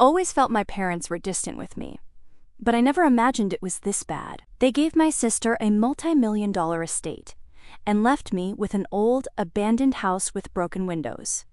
always felt my parents were distant with me, but I never imagined it was this bad. They gave my sister a multi-million-dollar estate and left me with an old, abandoned house with broken windows.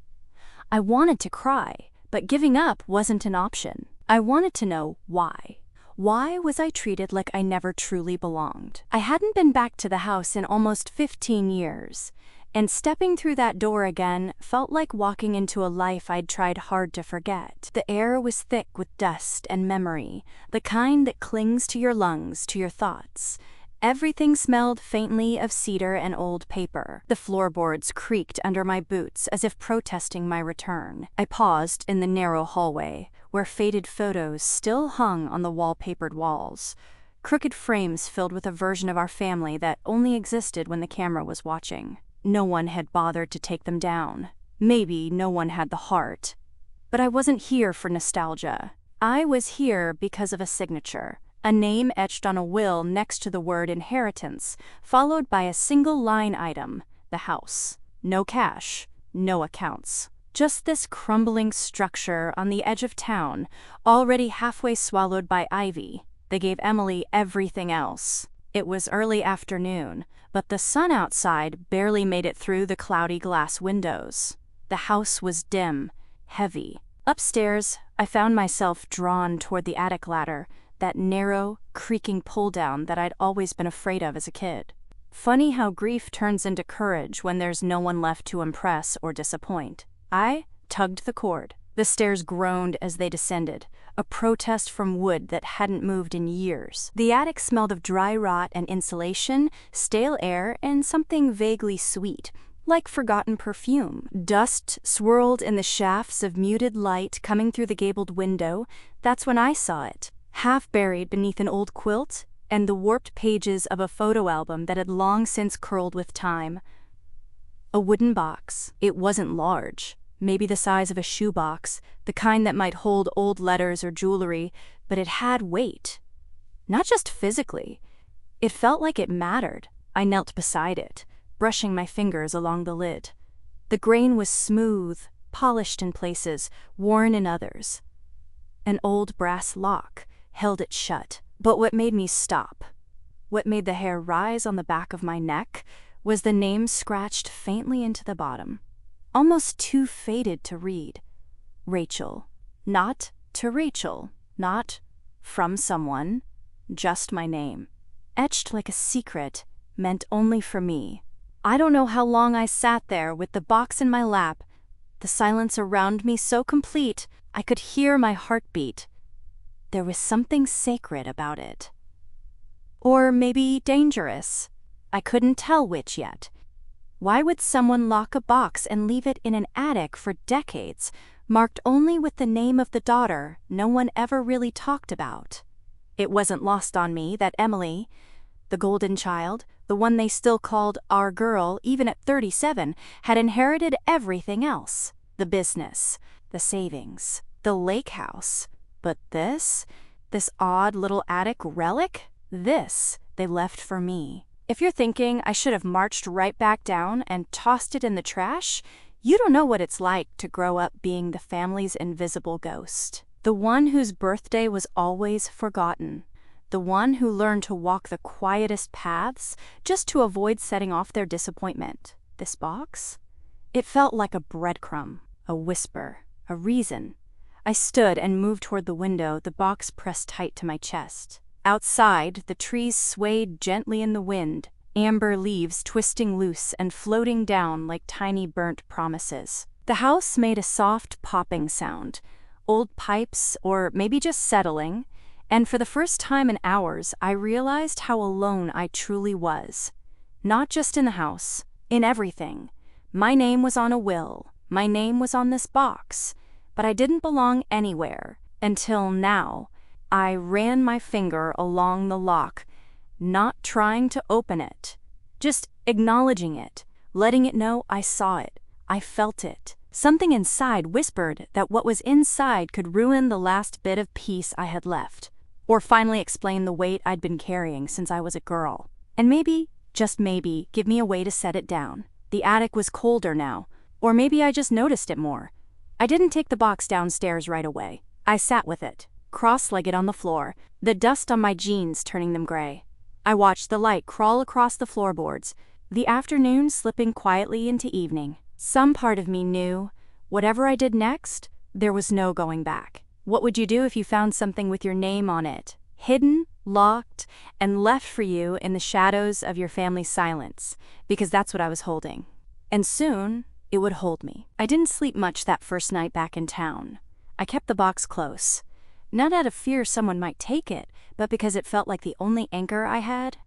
I wanted to cry, but giving up wasn't an option. I wanted to know why. Why was I treated like I never truly belonged? I hadn't been back to the house in almost 15 years, and stepping through that door again felt like walking into a life I'd tried hard to forget. The air was thick with dust and memory, the kind that clings to your lungs, to your thoughts. Everything smelled faintly of cedar and old paper. The floorboards creaked under my boots as if protesting my return. I paused in the narrow hallway, where faded photos still hung on the wallpapered walls. Crooked frames filled with a version of our family that only existed when the camera was watching. No one had bothered to take them down. Maybe no one had the heart. But I wasn't here for nostalgia. I was here because of a signature. A name etched on a will next to the word inheritance, followed by a single line item, the house. No cash, no accounts. Just this crumbling structure on the edge of town, already halfway swallowed by ivy. They gave Emily everything else. It was early afternoon, but the sun outside barely made it through the cloudy glass windows. The house was dim, heavy. Upstairs, I found myself drawn toward the attic ladder, that narrow, creaking pull-down that I'd always been afraid of as a kid. Funny how grief turns into courage when there's no one left to impress or disappoint. I tugged the cord. The stairs groaned as they descended, a protest from wood that hadn't moved in years. The attic smelled of dry rot and insulation, stale air, and something vaguely sweet, like forgotten perfume. Dust swirled in the shafts of muted light coming through the gabled window. That's when I saw it. Half buried beneath an old quilt and the warped pages of a photo album that had long since curled with time. A wooden box. It wasn't large, maybe the size of a shoebox, the kind that might hold old letters or jewelry, but it had weight. Not just physically. It felt like it mattered. I knelt beside it, brushing my fingers along the lid. The grain was smooth, polished in places, worn in others. An old brass lock held it shut. But what made me stop, what made the hair rise on the back of my neck, was the name scratched faintly into the bottom, almost too faded to read. Rachel. Not to Rachel, not from someone, just my name. Etched like a secret, meant only for me. I don't know how long I sat there with the box in my lap, the silence around me so complete I could hear my heartbeat. There was something sacred about it. Or maybe dangerous. I couldn't tell which yet. Why would someone lock a box and leave it in an attic for decades, marked only with the name of the daughter no one ever really talked about? It wasn't lost on me that Emily, the golden child, the one they still called our girl even at 37, had inherited everything else. The business, the savings, the lake house. But this odd little attic relic, this they left for me. If you're thinking I should have marched right back down and tossed it in the trash, you don't know what it's like to grow up being the family's invisible ghost. The one whose birthday was always forgotten. The one who learned to walk the quietest paths just to avoid setting off their disappointment. This box? It felt like a breadcrumb, a whisper, a reason. I stood and moved toward the window, the box pressed tight to my chest. Outside, the trees swayed gently in the wind, amber leaves twisting loose and floating down like tiny burnt promises. The house made a soft popping sound, old pipes or maybe just settling, and for the first time in hours I realized how alone I truly was. Not just in the house, in everything. My name was on a will, my name was on this box. But I didn't belong anywhere, until now. I ran my finger along the lock, not trying to open it, just acknowledging it, letting it know I saw it, I felt it. Something inside whispered that what was inside could ruin the last bit of peace I had left, or finally explain the weight I'd been carrying since I was a girl. And maybe, just maybe, give me a way to set it down. The attic was colder now, or maybe I just noticed it more. I didn't take the box downstairs right away. I sat with it, cross-legged on the floor, the dust on my jeans turning them gray. I watched the light crawl across the floorboards, the afternoon slipping quietly into evening. Some part of me knew, whatever I did next, there was no going back. What would you do if you found something with your name on it, hidden, locked, and left for you in the shadows of your family's silence? Because that's what I was holding. And soon, it would hold me. I didn't sleep much that first night back in town. I kept the box close, not out of fear someone might take it, but because it felt like the only anchor I had.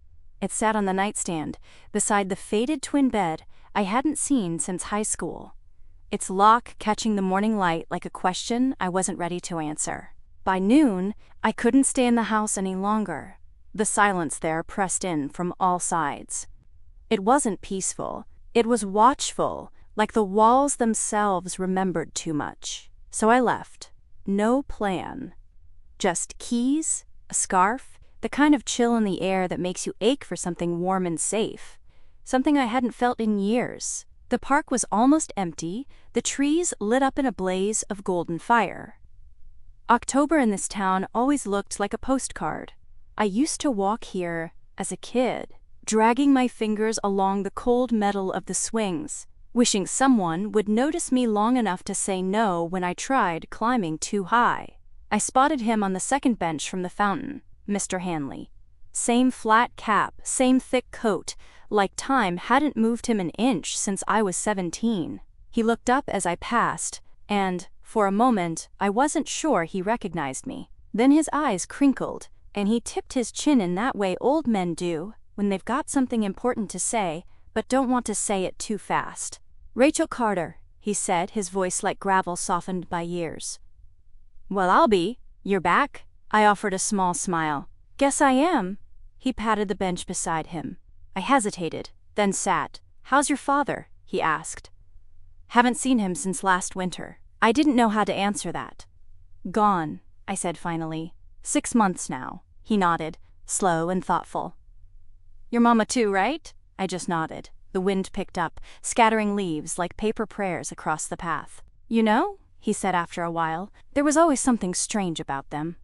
It sat on the nightstand, beside the faded twin bed I hadn't seen since high school, its lock catching the morning light like a question I wasn't ready to answer. By noon, I couldn't stay in the house any longer. The silence there pressed in from all sides. It wasn't peaceful. It was watchful, like the walls themselves remembered too much. So I left. No plan. Just keys, a scarf, the kind of chill in the air that makes you ache for something warm and safe. Something I hadn't felt in years. The park was almost empty, the trees lit up in a blaze of golden fire. October in this town always looked like a postcard. I used to walk here as a kid, dragging my fingers along the cold metal of the swings, wishing someone would notice me long enough to say no when I tried climbing too high. I spotted him on the second bench from the fountain, Mr. Hanley. Same flat cap, same thick coat, like time hadn't moved him an inch since I was 17. He looked up as I passed, and, for a moment, I wasn't sure he recognized me. Then his eyes crinkled, and he tipped his chin in that way old men do when they've got something important to say, but don't want to say it too fast. "Rachel Carter," he said, his voice like gravel softened by years. "Well, I'll be. You're back?" I offered a small smile. "Guess I am." He patted the bench beside him. I hesitated, then sat. "How's your father?" he asked. "Haven't seen him since last winter." I didn't know how to answer that. "Gone," I said finally. 6 months now." He nodded, slow and thoughtful. "Your mama too, right?" I just nodded. The wind picked up, scattering leaves like paper prayers across the path. "You know," he said after a while, "there was always something strange about them."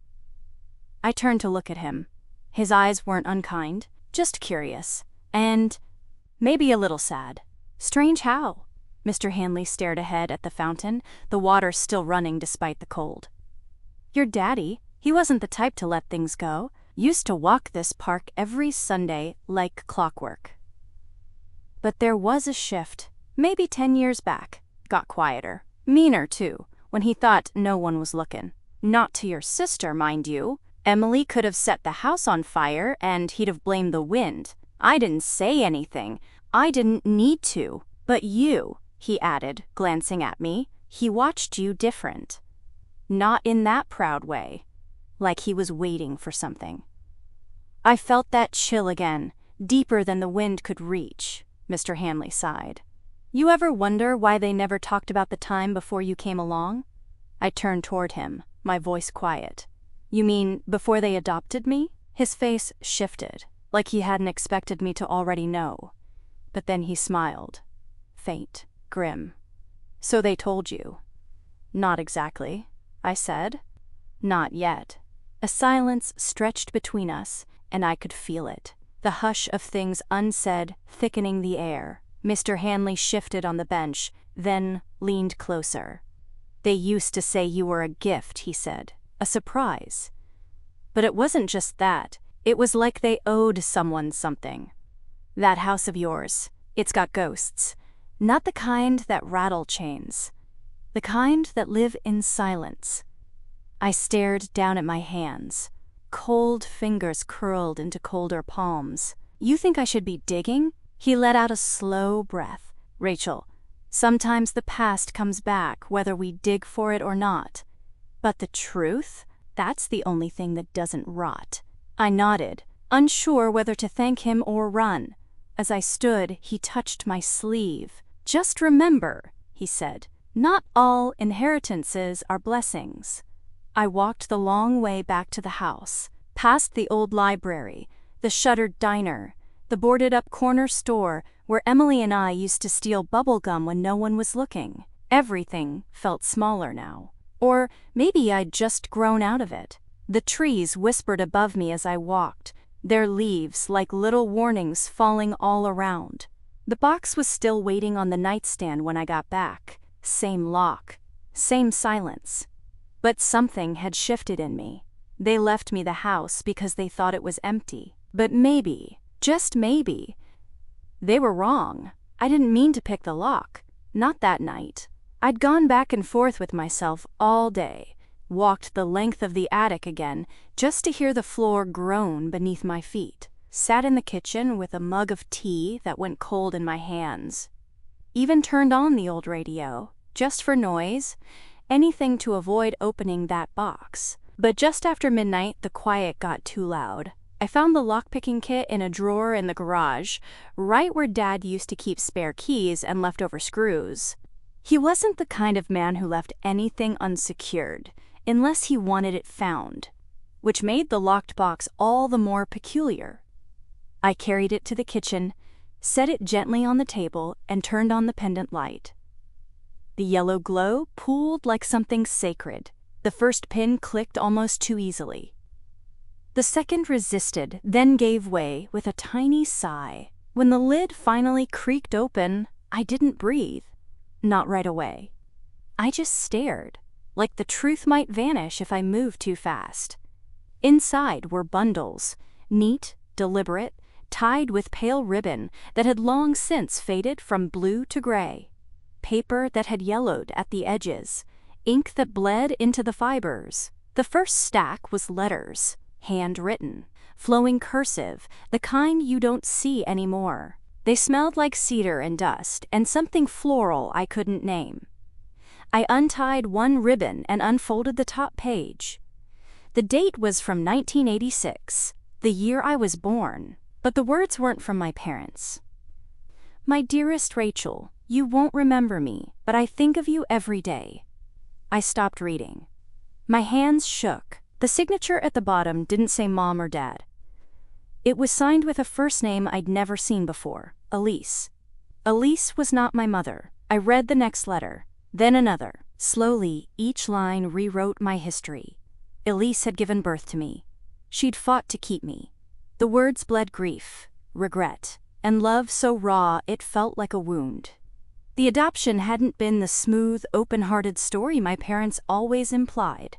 I turned to look at him. His eyes weren't unkind, just curious, and maybe a little sad. "Strange how?" Mr. Hanley stared ahead at the fountain, the water still running despite the cold. "Your daddy, he wasn't the type to let things go. Used to walk this park every Sunday like clockwork. But there was a shift, maybe 10 years back. Got quieter. Meaner, too, when he thought no one was looking. Not to your sister, mind you. Emily could have set the house on fire and he'd have blamed the wind. I didn't say anything. I didn't need to. But you," he added, glancing at me, "he watched you different. Not in that proud way. Like he was waiting for something." I felt that chill again, deeper than the wind could reach. Mr. Hanley sighed. "You ever wonder why they never talked about the time before you came along?" I turned toward him, my voice quiet. "You mean before they adopted me?" His face shifted, like he hadn't expected me to already know. But then he smiled. Faint, grim. "So they told you?" "Not exactly," I said. "Not yet." A silence stretched between us, and I could feel it. The hush of things unsaid thickening the air. Mr. Hanley shifted on the bench, then leaned closer. "They used to say you were a gift," he said. "A surprise. But it wasn't just that. It was like they owed someone something. That house of yours, it's got ghosts. Not the kind that rattle chains. The kind that live in silence." I stared down at my hands. Cold fingers curled into colder palms. "You think I should be digging?" He let out a slow breath. "Rachel, sometimes the past comes back whether we dig for it or not. But the truth? That's the only thing that doesn't rot." I nodded, unsure whether to thank him or run. As I stood, he touched my sleeve. "Just remember," he said, "not all inheritances are blessings." I walked the long way back to the house, past the old library, the shuttered diner, the boarded-up corner store where Emily and I used to steal bubble gum when no one was looking. Everything felt smaller now. Or maybe I'd just grown out of it. The trees whispered above me as I walked, their leaves like little warnings falling all around. The box was still waiting on the nightstand when I got back. Same lock, same silence. But something had shifted in me. They left me the house because they thought it was empty. But maybe, just maybe, they were wrong. I didn't mean to pick the lock. Not that night. I'd gone back and forth with myself all day, walked the length of the attic again just to hear the floor groan beneath my feet, sat in the kitchen with a mug of tea that went cold in my hands. Even turned on the old radio, just for noise, anything to avoid opening that box. But just after midnight, the quiet got too loud. I found the lockpicking kit in a drawer in the garage, right where Dad used to keep spare keys and leftover screws. He wasn't the kind of man who left anything unsecured, unless he wanted it found, which made the locked box all the more peculiar. I carried it to the kitchen, set it gently on the table, and turned on the pendant light. The yellow glow pooled like something sacred. The first pin clicked almost too easily. The second resisted, then gave way with a tiny sigh. When the lid finally creaked open, I didn't breathe. Not right away. I just stared, like the truth might vanish if I moved too fast. Inside were bundles, neat, deliberate, tied with pale ribbon that had long since faded from blue to gray, paper that had yellowed at the edges, ink that bled into the fibers. The first stack was letters, handwritten, flowing cursive, the kind you don't see anymore. They smelled like cedar and dust and something floral I couldn't name. I untied one ribbon and unfolded the top page. The date was from 1986, the year I was born, but the words weren't from my parents. My dearest Rachel, you won't remember me, but I think of you every day. I stopped reading. My hands shook. The signature at the bottom didn't say Mom or Dad. It was signed with a first name I'd never seen before, Elise. Elise was not my mother. I read the next letter, then another. Slowly, each line rewrote my history. Elise had given birth to me. She'd fought to keep me. The words bled grief, regret, and love so raw it felt like a wound. The adoption hadn't been the smooth, open-hearted story my parents always implied.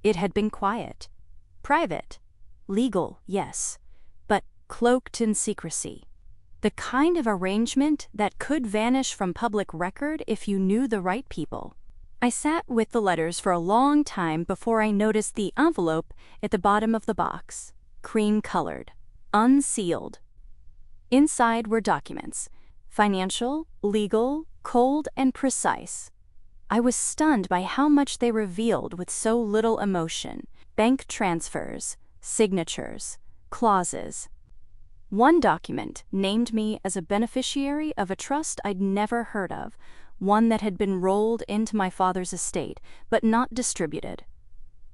It had been quiet, private, legal, yes, but cloaked in secrecy. The kind of arrangement that could vanish from public record if you knew the right people. I sat with the letters for a long time before I noticed the envelope at the bottom of the box, cream-colored, unsealed. Inside were documents, financial, legal, cold, and precise. I was stunned by how much they revealed with so little emotion. Bank transfers, signatures, clauses. One document named me as a beneficiary of a trust I'd never heard of, one that had been rolled into my father's estate, but not distributed.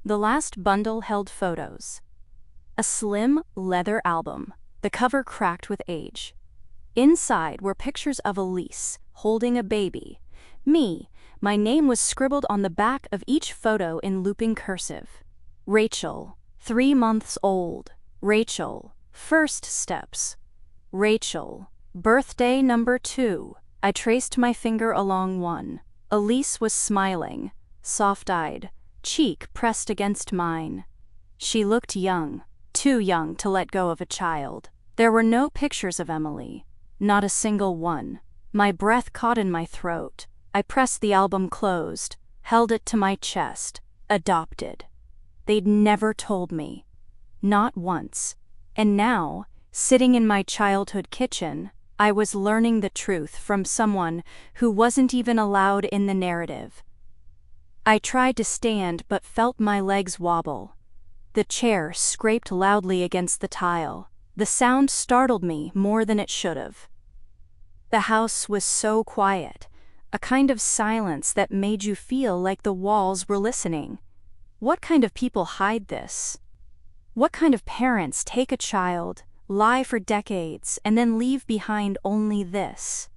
The last bundle held photos. A slim leather album, the cover cracked with age. Inside were pictures of Elise, holding a baby. Me, my name was scribbled on the back of each photo in looping cursive. Rachel, 3 months old. Rachel, first steps. Rachel, birthday number 2. I traced my finger along one. Elise was smiling, soft-eyed, cheek pressed against mine. She looked young, too young to let go of a child. There were no pictures of Emily, not a single one. My breath caught in my throat. I pressed the album closed, held it to my chest. Adopted. They'd never told me. Not once. And now, sitting in my childhood kitchen, I was learning the truth from someone who wasn't even allowed in the narrative. I tried to stand but felt my legs wobble. The chair scraped loudly against the tile. The sound startled me more than it should have. The house was so quiet, a kind of silence that made you feel like the walls were listening. What kind of people hide this? What kind of parents take a child, lie for decades, and then leave behind only this?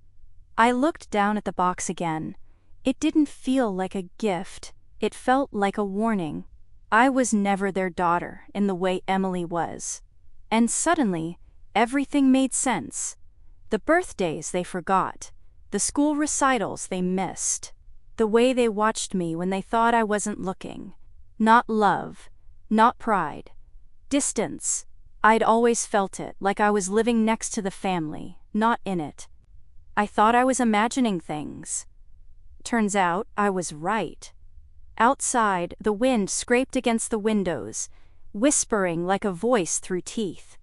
I looked down at the box again. It didn't feel like a gift. It felt like a warning. I was never their daughter in the way Emily was. And suddenly, everything made sense. The birthdays they forgot, the school recitals they missed, the way they watched me when they thought I wasn't looking. Not love, not pride. Distance. I'd always felt it, like I was living next to the family, not in it. I thought I was imagining things. Turns out I was right. Outside, the wind scraped against the windows, whispering like a voice through teeth.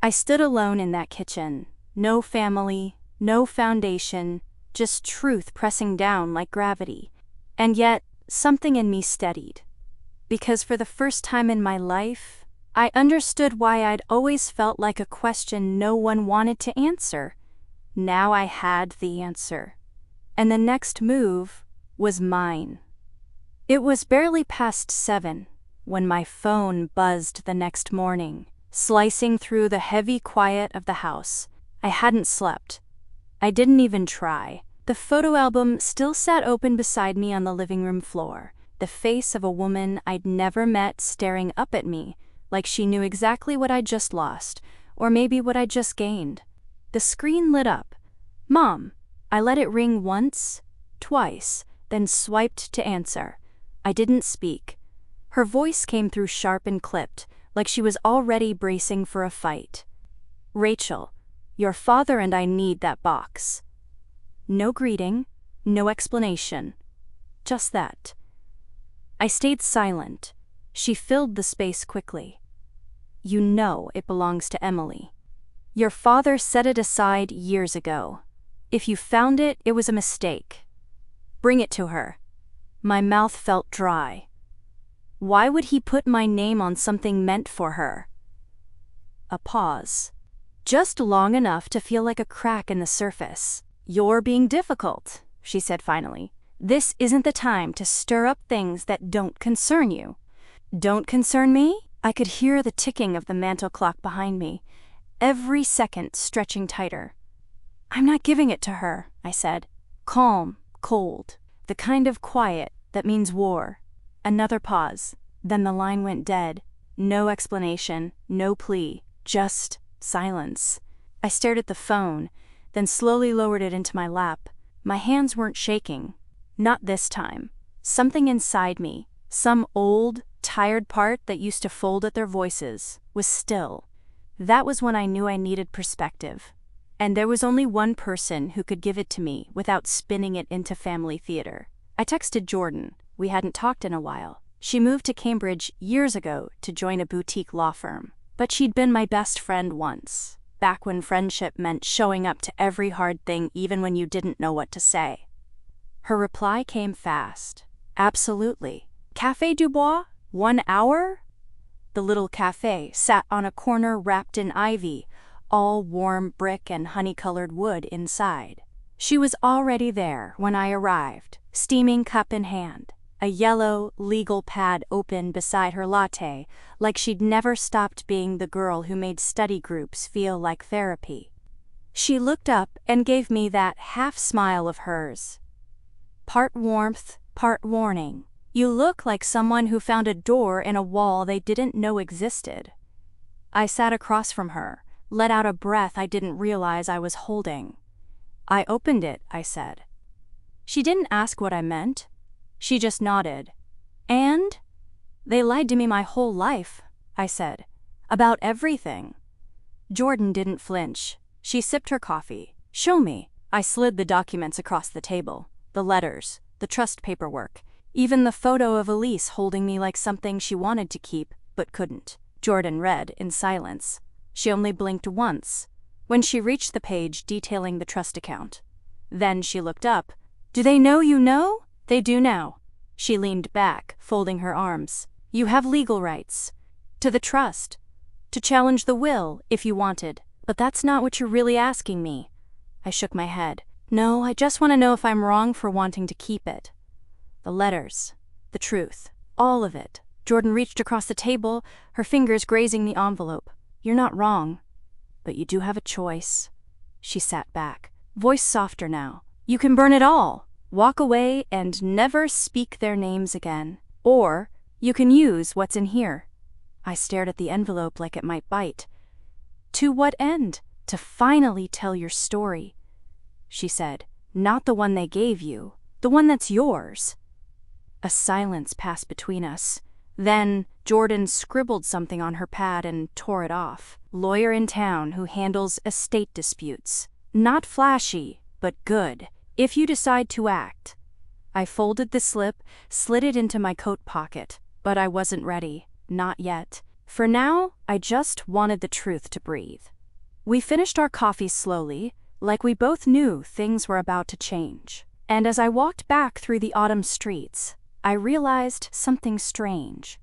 I stood alone in that kitchen. No family, no foundation, just truth pressing down like gravity. And yet, something in me steadied. Because for the first time in my life, I understood why I'd always felt like a question no one wanted to answer. Now I had the answer. And the next move was mine. It was barely past 7 when my phone buzzed the next morning, slicing through the heavy quiet of the house. I hadn't slept. I didn't even try. The photo album still sat open beside me on the living room floor, the face of a woman I'd never met staring up at me, like she knew exactly what I'd just lost, or maybe what I'd just gained. The screen lit up. Mom. I let it ring once, twice, then swiped to answer. I didn't speak. Her voice came through sharp and clipped, like she was already bracing for a fight. Rachel, your father and I need that box. No greeting, no explanation. Just that. I stayed silent. She filled the space quickly. You know it belongs to Emily. Your father set it aside years ago. If you found it, it was a mistake. Bring it to her. My mouth felt dry. Why would he put my name on something meant for her? A pause. Just long enough to feel like a crack in the surface. You're being difficult, she said finally. This isn't the time to stir up things that don't concern you. Don't concern me? I could hear the ticking of the mantel clock behind me, every second stretching tighter. I'm not giving it to her, I said. Calm, cold, the kind of quiet that means war. Another pause. Then the line went dead. No explanation, no plea, just silence. I stared at the phone, then slowly lowered it into my lap. My hands weren't shaking. Not this time. Something inside me, some old, tired part that used to fold at their voices, was still. That was when I knew I needed perspective. And there was only one person who could give it to me without spinning it into family theater. I texted Jordan. We hadn't talked in a while. She moved to Cambridge years ago to join a boutique law firm. But she'd been my best friend once, back when friendship meant showing up to every hard thing even when you didn't know what to say. Her reply came fast. Absolutely. Café Dubois? 1 hour? The little cafe sat on a corner wrapped in ivy, all warm brick and honey-colored wood inside. She was already there when I arrived, steaming cup in hand, a yellow, legal pad open beside her latte, like she'd never stopped being the girl who made study groups feel like therapy. She looked up and gave me that half-smile of hers. Part warmth, part warning. You look like someone who found a door in a wall they didn't know existed. I sat across from her, let out a breath I didn't realize I was holding. I opened it, I said. She didn't ask what I meant. She just nodded. And? They lied to me my whole life, I said. About everything. Jordan didn't flinch. She sipped her coffee. Show me. I slid the documents across the table. The letters, the trust paperwork, even the photo of Elise holding me like something she wanted to keep, but couldn't. Jordan read in silence. She only blinked once, when she reached the page detailing the trust account. Then she looked up. Do they know you know? They do now. She leaned back, folding her arms. You have legal rights. To the trust. To challenge the will, if you wanted. But that's not what you're really asking me. I shook my head. No, I just want to know if I'm wrong for wanting to keep it. The letters. The truth. All of it. Jordan reached across the table, her fingers grazing the envelope. You're not wrong. But you do have a choice. She sat back, voice softer now. You can burn it all. Walk away and never speak their names again. Or you can use what's in here. I stared at the envelope like it might bite. To what end? To finally tell your story, she said. Not the one they gave you, the one that's yours. A silence passed between us. Then Jordan scribbled something on her pad and tore it off. Lawyer in town who handles estate disputes. Not flashy, but good, if you decide to act. I folded the slip, slid it into my coat pocket, but I wasn't ready. Not yet. For now, I just wanted the truth to breathe. We finished our coffee slowly, like we both knew things were about to change. And as I walked back through the autumn streets, I realized something strange.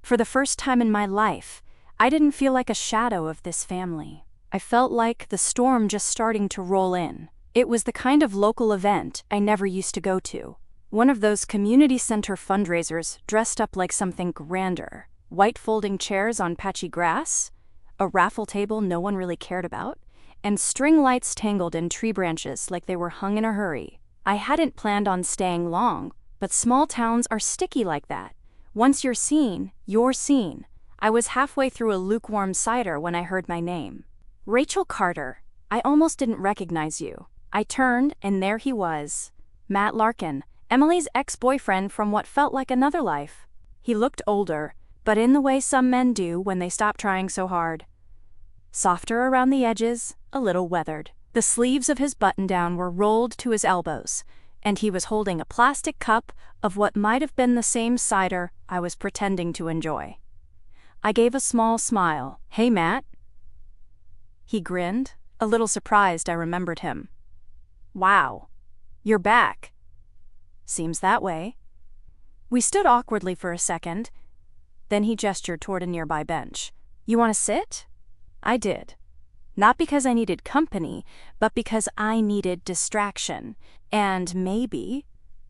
For the first time in my life, I didn't feel like a shadow of this family. I felt like the storm just starting to roll in. It was the kind of local event I never used to go to. One of those community center fundraisers dressed up like something grander. White folding chairs on patchy grass, a raffle table no one really cared about, and string lights tangled in tree branches like they were hung in a hurry. I hadn't planned on staying long, but small towns are sticky like that. Once you're seen, you're seen. I was halfway through a lukewarm cider when I heard my name. Rachel Carter. I almost didn't recognize you. I turned, and there he was. Matt Larkin, Emily's ex-boyfriend from what felt like another life. He looked older, but in the way some men do when they stop trying so hard. Softer around the edges, a little weathered. The sleeves of his button-down were rolled to his elbows, and he was holding a plastic cup of what might have been the same cider I was pretending to enjoy. I gave a small smile. "Hey, Matt." He grinned, a little surprised I remembered him. "Wow, you're back." "Seems that way." We stood awkwardly for a second. Then he gestured toward a nearby bench. "You want to sit?" I did. Not because I needed company, but because I needed distraction. And maybe,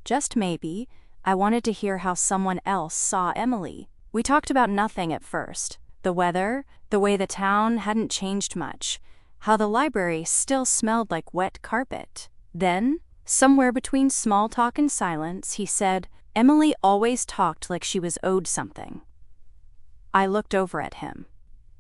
just maybe, I wanted to hear how someone else saw Emily. We talked about nothing at first. The weather, the way the town hadn't changed much, how the library still smelled like wet carpet. Then, somewhere between small talk and silence, he said, "Emily always talked like she was owed something." I looked over at him.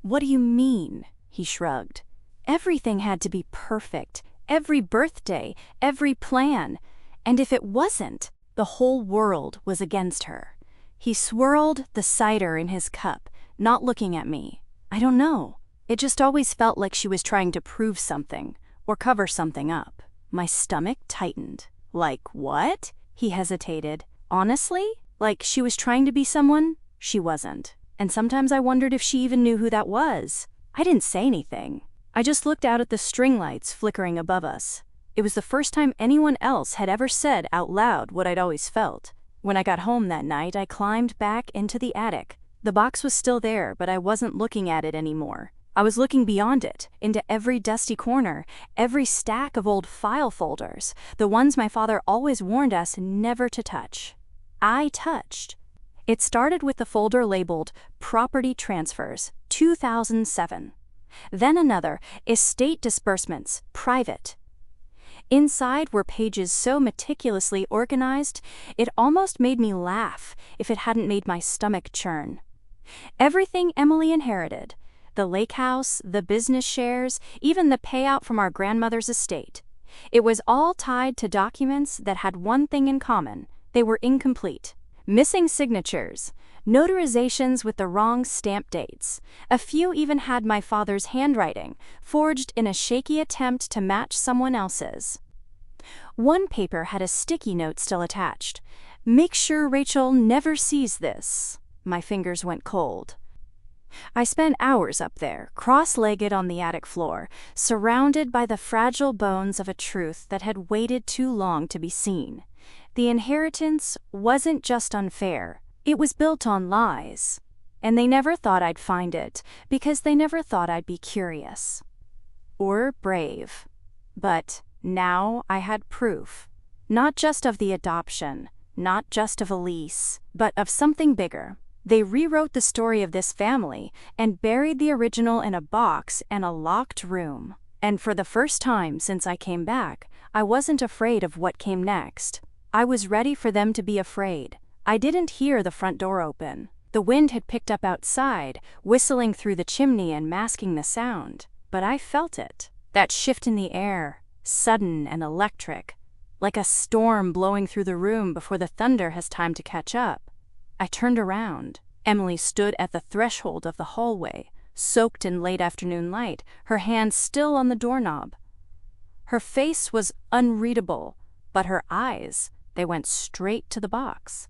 "What do you mean?" He shrugged. "Everything had to be perfect, every birthday, every plan. And if it wasn't, the whole world was against her." He swirled the cider in his cup, not looking at me. I don't know. It just always felt like she was trying to prove something, or cover something up. My stomach tightened. "Like what?" He hesitated. "Honestly? Like she was trying to be someone she wasn't. And sometimes I wondered if she even knew who that was." I didn't say anything. I just looked out at the string lights flickering above us. It was the first time anyone else had ever said out loud what I'd always felt. When I got home that night, I climbed back into the attic. The box was still there, but I wasn't looking at it anymore. I was looking beyond it, into every dusty corner, every stack of old file folders, the ones my father always warned us never to touch. I touched. It started with the folder labeled Property Transfers, 2007. Then another, Estate Disbursements, Private. Inside were pages so meticulously organized, it almost made me laugh if it hadn't made my stomach churn. Everything Emily inherited, the lake house, the business shares, even the payout from our grandmother's estate. It was all tied to documents that had one thing in common: they were incomplete. Missing signatures, notarizations with the wrong stamp dates. A few even had my father's handwriting, forged in a shaky attempt to match someone else's. One paper had a sticky note still attached. "Make sure Rachel never sees this." My fingers went cold. I spent hours up there, cross-legged on the attic floor, surrounded by the fragile bones of a truth that had waited too long to be seen. The inheritance wasn't just unfair, it was built on lies. And they never thought I'd find it, because they never thought I'd be curious. Or brave. But now I had proof. Not just of the adoption, not just of a lease, but of something bigger. They rewrote the story of this family and buried the original in a box in a locked room. And for the first time since I came back, I wasn't afraid of what came next. I was ready for them to be afraid. I didn't hear the front door open. The wind had picked up outside, whistling through the chimney and masking the sound. But I felt it. That shift in the air, sudden and electric, like a storm blowing through the room before the thunder has time to catch up. I turned around. Emily stood at the threshold of the hallway, soaked in late afternoon light, her hand still on the doorknob. Her face was unreadable, but her eyes, they went straight to the box.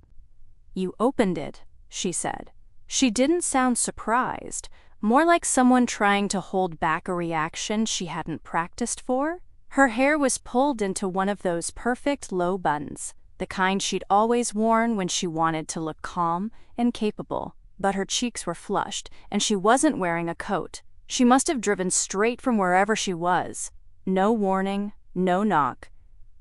"You opened it," she said. She didn't sound surprised, more like someone trying to hold back a reaction she hadn't practiced for. Her hair was pulled into one of those perfect low buns, the kind she'd always worn when she wanted to look calm and capable. But her cheeks were flushed, and she wasn't wearing a coat. She must have driven straight from wherever she was. No warning, no knock.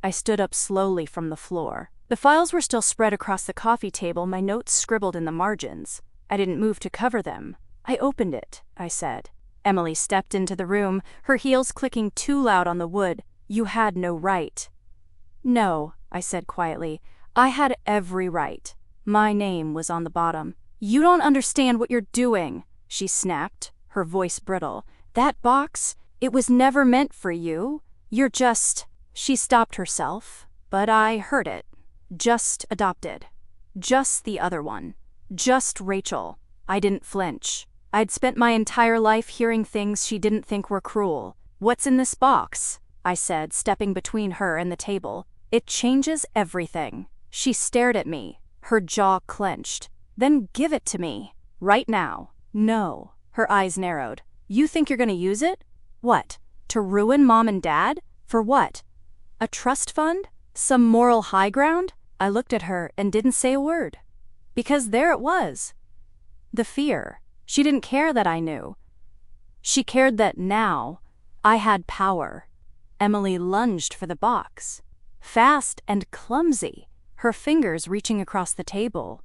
I stood up slowly from the floor. The files were still spread across the coffee table, my notes scribbled in the margins. I didn't move to cover them. "I opened it," I said. Emily stepped into the room, her heels clicking too loud on the wood. "You had no right." "No," I said quietly. "I had every right. My name was on the bottom." "You don't understand what you're doing," she snapped, her voice brittle. "That box, it was never meant for you. You're just—" She stopped herself, but I heard it. Just adopted. Just the other one. Just Rachel. I didn't flinch. I'd spent my entire life hearing things she didn't think were cruel. "What's in this box?" I said, stepping between her and the table. "It changes everything." She stared at me, her jaw clenched. "Then give it to me. Right now." "No." Her eyes narrowed. "You think you're gonna use it? What? To ruin Mom and Dad? For what? A trust fund? Some moral high ground?" I looked at her and didn't say a word. Because there it was. The fear. She didn't care that I knew. She cared that now I had power. Emily lunged for the box. Fast and clumsy, her fingers reaching across the table.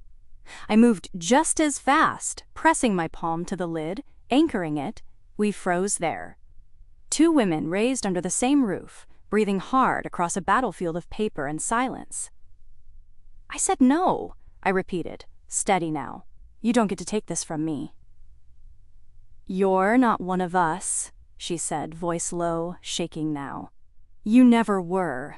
I moved just as fast, pressing my palm to the lid, anchoring it. We froze there. Two women raised under the same roof, breathing hard across a battlefield of paper and silence. "I said no," I repeated, steady now. "You don't get to take this from me." "You're not one of us," she said, voice low, shaking now. "You never were."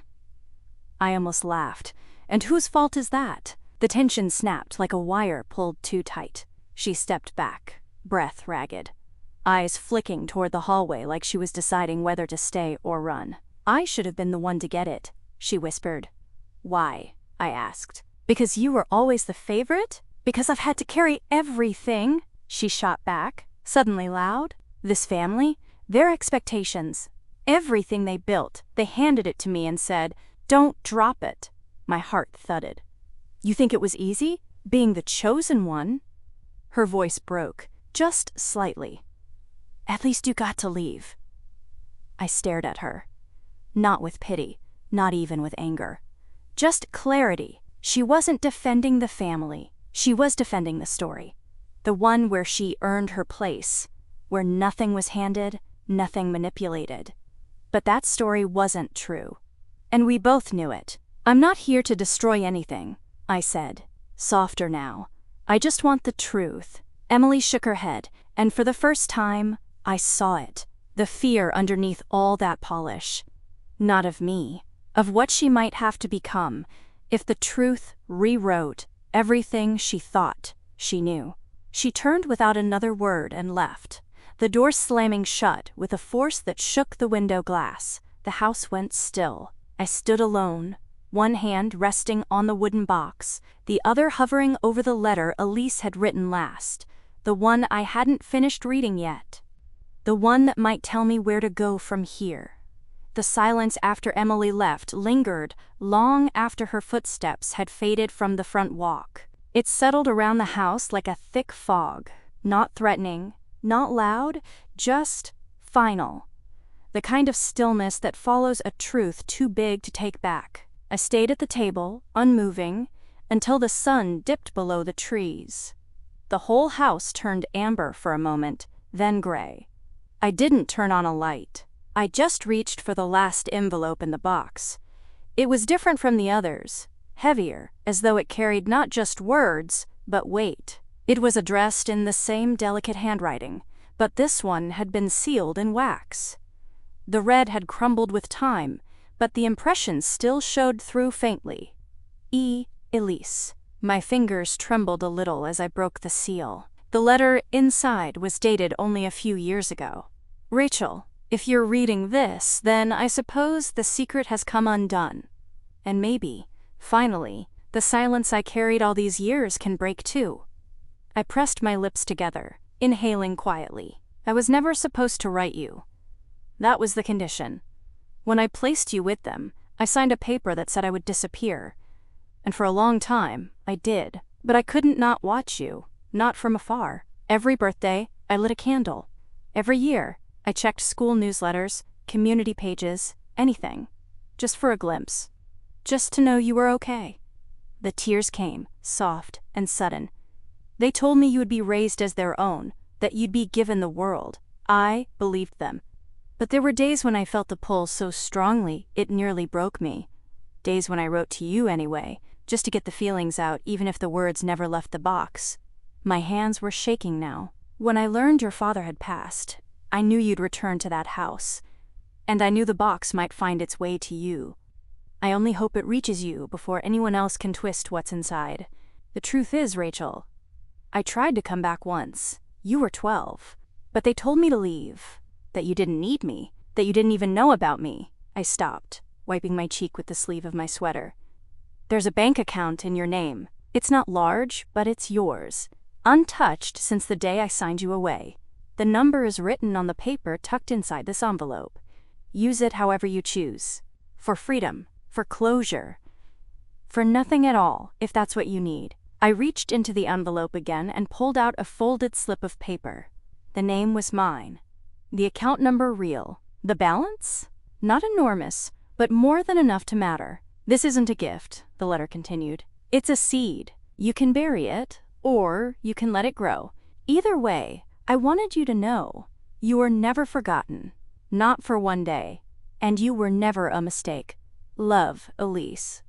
I almost laughed. And whose fault is that? The tension snapped like a wire pulled too tight. She stepped back, breath ragged, eyes flicking toward the hallway like she was deciding whether to stay or run. "I should have been the one to get it," she whispered. "Why?" I asked. "Because you were always the favorite? Because I've had to carry everything?" She shot back, suddenly loud. "This family, their expectations, everything they built, they handed it to me and said, 'Don't drop it.'" My heart thudded. "You think it was easy, being the chosen one?" Her voice broke, just slightly. "At least you got to leave." I stared at her. Not with pity, not even with anger. Just clarity. She wasn't defending the family. She was defending the story. The one where she earned her place, where nothing was handed, nothing manipulated. But that story wasn't true. And we both knew it. "I'm not here to destroy anything," I said, softer now. "I just want the truth." Emily shook her head, and for the first time, I saw it. The fear underneath all that polish. Not of me, of what she might have to become if the truth rewrote everything she thought she knew. She turned without another word and left, the door slamming shut with a force that shook the window glass. The house went still. I stood alone, one hand resting on the wooden box, the other hovering over the letter Elise had written last, the one I hadn't finished reading yet, the one that might tell me where to go from here. The silence after Emily left lingered long after her footsteps had faded from the front walk. It settled around the house like a thick fog, not threatening, not loud, just final. The kind of stillness that follows a truth too big to take back. I stayed at the table, unmoving, until the sun dipped below the trees. The whole house turned amber for a moment, then gray. I didn't turn on a light. I just reached for the last envelope in the box. It was different from the others. heavier, as though it carried not just words, but weight. It was addressed in the same delicate handwriting, but this one had been sealed in wax. The red had crumbled with time, but the impressions still showed through faintly. E. Elise. My fingers trembled a little as I broke the seal. The letter inside was dated only a few years ago. Rachel, if you're reading this, then I suppose the secret has come undone. And maybe, finally, the silence I carried all these years can break too. I pressed my lips together, inhaling quietly. I was never supposed to write you. That was the condition. When I placed you with them, I signed a paper that said I would disappear. And for a long time, I did. But I couldn't not watch you, not from afar. Every birthday, I lit a candle. Every year, I checked school newsletters, community pages, anything. Just for a glimpse. Just to know you were okay. The tears came, soft and sudden. They told me you would be raised as their own, that you'd be given the world. I believed them. But there were days when I felt the pull so strongly it nearly broke me. Days when I wrote to you anyway, just to get the feelings out even if the words never left the box. My hands were shaking now. When I learned your father had passed, I knew you'd return to that house. And I knew the box might find its way to you. I only hope it reaches you before anyone else can twist what's inside. The truth is, Rachel, I tried to come back once. You were 12. But they told me to leave. That you didn't need me. That you didn't even know about me. I stopped, wiping my cheek with the sleeve of my sweater. There's a bank account in your name. It's not large, but it's yours. Untouched since the day I signed you away. The number is written on the paper tucked inside this envelope. Use it however you choose. For freedom. For closure. For nothing at all, if that's what you need. I reached into the envelope again and pulled out a folded slip of paper. The name was mine. The account number real. The balance? Not enormous, but more than enough to matter. This isn't a gift, the letter continued. It's a seed. You can bury it, or you can let it grow. Either way, I wanted you to know. You were never forgotten. Not for one day. And you were never a mistake. Love, Elise.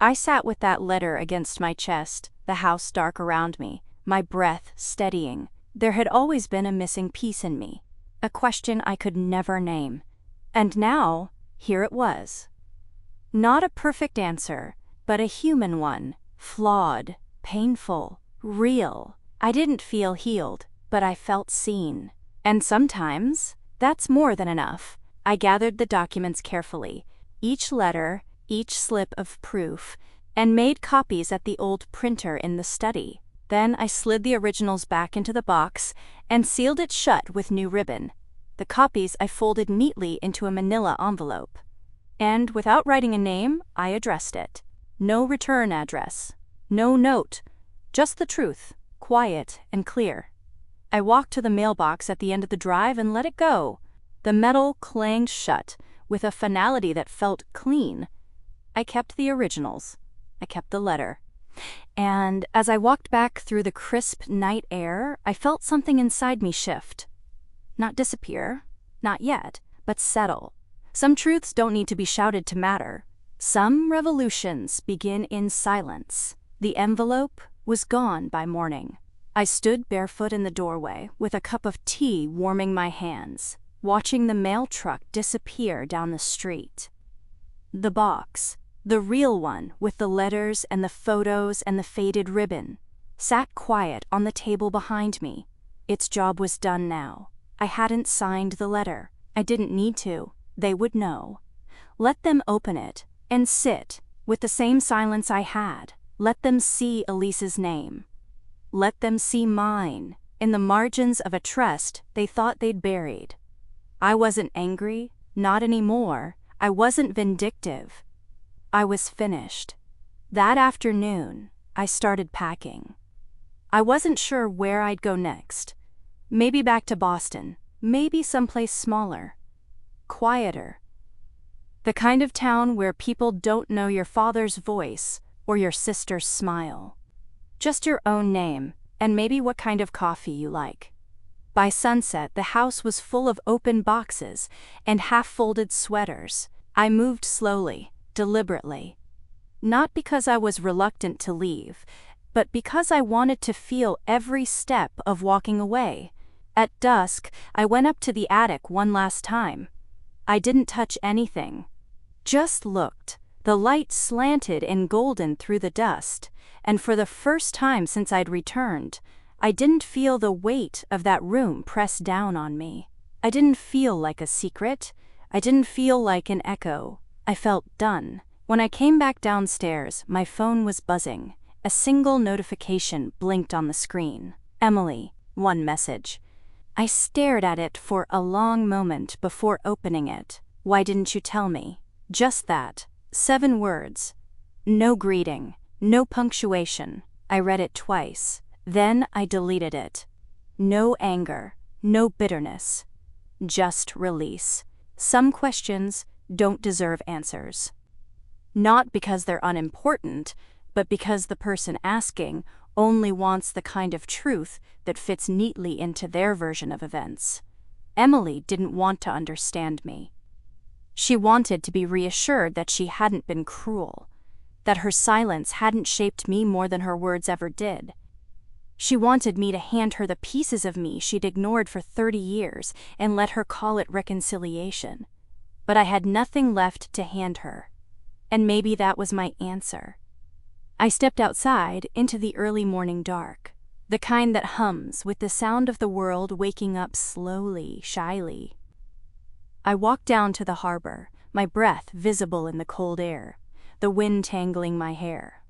I sat with that letter against my chest, the house dark around me, my breath steadying. There had always been a missing piece in me. A question I could never name. And now, here it was. Not a perfect answer, but a human one. Flawed, painful, real. I didn't feel healed, but I felt seen. And sometimes, that's more than enough. I gathered the documents carefully, each letter, each slip of proof, and made copies at the old printer in the study. Then I slid the originals back into the box and sealed it shut with new ribbon. The copies I folded neatly into a manila envelope. And without writing a name, I addressed it. No return address. No note. Just the truth, quiet and clear. I walked to the mailbox at the end of the drive and let it go. The metal clanged shut with a finality that felt clean. I kept the originals. I kept the letter. And as I walked back through the crisp night air, I felt something inside me shift. Not disappear, not yet, but settle. Some truths don't need to be shouted to matter. Some revolutions begin in silence. The envelope was gone by morning. I stood barefoot in the doorway with a cup of tea warming my hands, watching the mail truck disappear down the street. The box, the real one with the letters and the photos and the faded ribbon, sat quiet on the table behind me. Its job was done now. I hadn't signed the letter. I didn't need to. They would know. Let them open it and sit with the same silence I had. Let them see Elise's name. Let them see mine in the margins of a trust they thought they'd buried. I wasn't angry, not anymore. I wasn't vindictive. I was finished. That afternoon, I started packing. I wasn't sure where I'd go next. Maybe back to Boston, maybe someplace smaller, quieter. The kind of town where people don't know your father's voice or your sister's smile. Just your own name, and maybe what kind of coffee you like. By sunset, the house was full of open boxes and half-folded sweaters. I moved slowly, deliberately. not because I was reluctant to leave, but because I wanted to feel every step of walking away. At dusk, I went up to the attic one last time. I didn't touch anything. Just looked. The light slanted and golden through the dust, and for the first time since I'd returned, I didn't feel the weight of that room press down on me. I didn't feel like a secret. I didn't feel like an echo. I felt done. When I came back downstairs, my phone was buzzing. A single notification blinked on the screen. Emily, one message. I stared at it for a long moment before opening it. Why didn't you tell me? Just that. 7 words. No greeting. No punctuation. I read it twice. Then I deleted it. No anger. No bitterness. Just release. Some questions don't deserve answers. Not because they're unimportant, but because the person asking only wants the kind of truth that fits neatly into their version of events. Emily didn't want to understand me. She wanted to be reassured that she hadn't been cruel, that her silence hadn't shaped me more than her words ever did. She wanted me to hand her the pieces of me she'd ignored for 30 years and let her call it reconciliation. But I had nothing left to hand her, and maybe that was my answer. I stepped outside into the early morning dark, the kind that hums with the sound of the world waking up slowly, shyly. I walked down to the harbor, my breath visible in the cold air, the wind tangling my hair.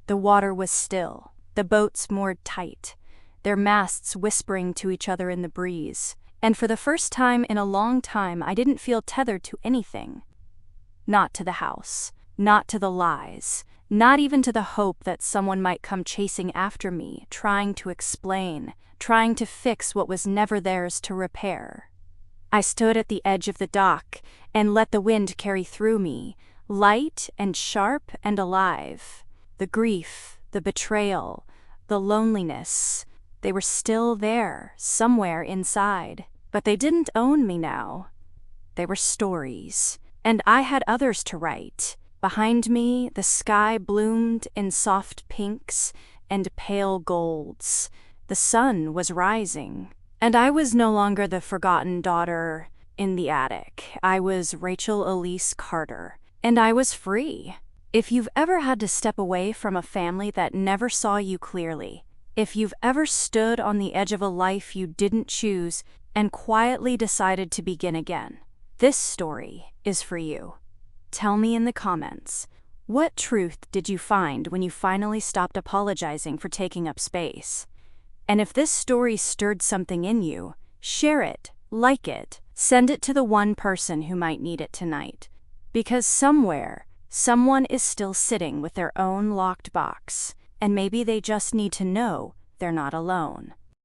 The water was still, the boats moored tight, their masts whispering to each other in the breeze, and for the first time in a long time I didn't feel tethered to anything. Not to the house, not to the lies, not even to the hope that someone might come chasing after me, trying to explain, trying to fix what was never theirs to repair. I stood at the edge of the dock and let the wind carry through me, light and sharp and alive. The grief, the betrayal, the loneliness, they were still there, somewhere inside. But they didn't own me now. They were stories, and I had others to write. Behind me, the sky bloomed in soft pinks and pale golds. The sun was rising, and I was no longer the forgotten daughter in the attic. I was Rachel Elise Carter, and I was free. If you've ever had to step away from a family that never saw you clearly, if you've ever stood on the edge of a life you didn't choose and quietly decided to begin again, this story is for you. Tell me in the comments, what truth did you find when you finally stopped apologizing for taking up space? And if this story stirred something in you, share it, like it, send it to the one person who might need it tonight. Because somewhere, someone is still sitting with their own locked box, and maybe they just need to know they're not alone.